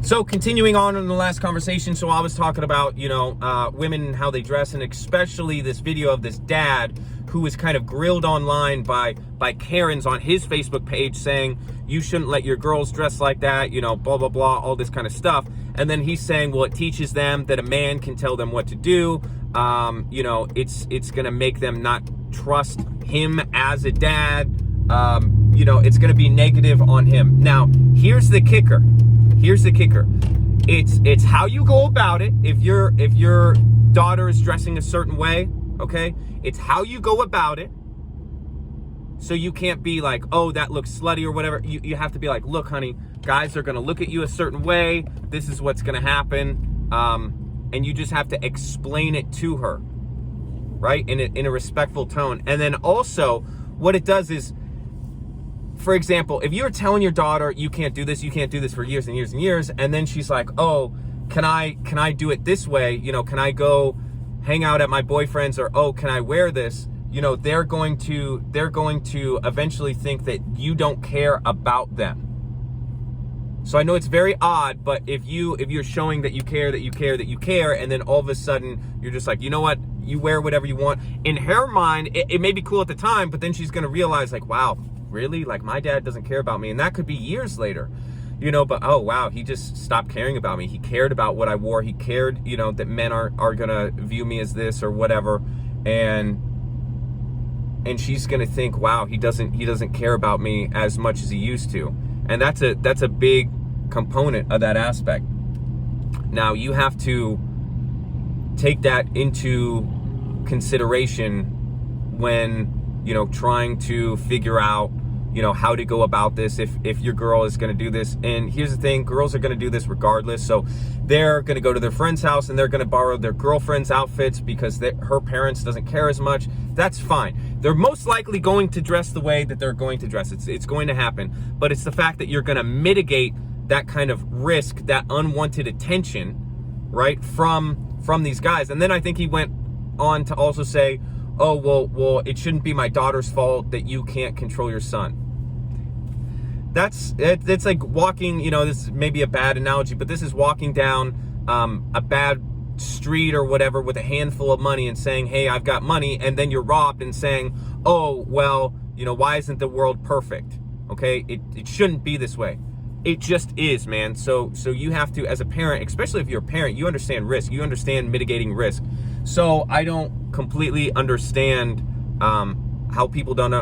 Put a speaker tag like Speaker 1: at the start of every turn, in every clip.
Speaker 1: So continuing on in the last conversation, so I was talking about, women and how they dress, and especially this video of this dad who was kind of grilled online by Karens on his Facebook page saying, you shouldn't let your girls dress like that, blah, blah, blah, all this kind of stuff. And then he's saying, well, it teaches them that a man can tell them what to do. It's going to make them not trust him as a dad. It's going to be negative on him. Now, here's the kicker. It's how you go about it. If your daughter is dressing a certain way, okay, it's how you go about it. So you can't be like, oh, that looks slutty or whatever. You have to be like, look, honey, guys are going to look at you a certain way. This is what's going to happen. And you just have to explain it to her, right? In a respectful tone. And then also what it does is, for example, if you're telling your daughter, you can't do this for years and years and years. And then she's like, oh, can I do it this way? Can I go hang out at my boyfriend's, or, oh, can I wear this? They're going to eventually think that you don't care about them. So I know it's very odd, but if you're showing that you care, and then all of a sudden you're just like, you know what, you wear whatever you want. In her mind, it may be cool at the time, but then she's gonna realize like, wow, really? Like my dad doesn't care about me, and that could be years later. But oh wow, he just stopped caring about me. He cared about what I wore. He cared, that men are gonna view me as this or whatever, and she's gonna think, wow, he doesn't care about me as much as he used to. And that's a big component of that aspect. Now you have to take that into consideration when, trying to figure out, how to go about this if your girl is going to do this. And here's the thing, girls are going to do this regardless. So they're going to go to their friend's house and they're going to borrow their girlfriend's outfits because her parents doesn't care as much. That's fine. They're most likely going to dress the way that they're going to dress. It's going to happen. But it's the fact that you're going to mitigate that kind of risk, that unwanted attention, right, from these guys. And then I think he went on to also say, oh, well, it shouldn't be my daughter's fault that you can't control your son. It's like walking, this is maybe a bad analogy, but this is walking down a bad street or whatever with a handful of money and saying, hey, I've got money, and then you're robbed and saying, oh, well, why isn't the world perfect? Okay, it shouldn't be this way. It just is, man. So you have to, as a parent, especially if you're a parent, you understand risk, you understand mitigating risk. So I don't completely understand how people don't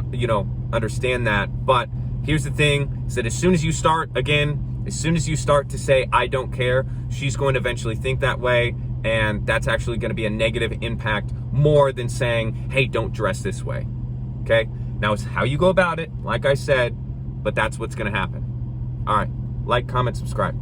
Speaker 1: understand that. But here's the thing, is that as soon as you start to say, I don't care, she's going to eventually think that way. And that's actually going to be a negative impact more than saying, hey, don't dress this way. Okay? Now, it's how you go about it, like I said, but that's what's going to happen. All right. Like, comment, subscribe.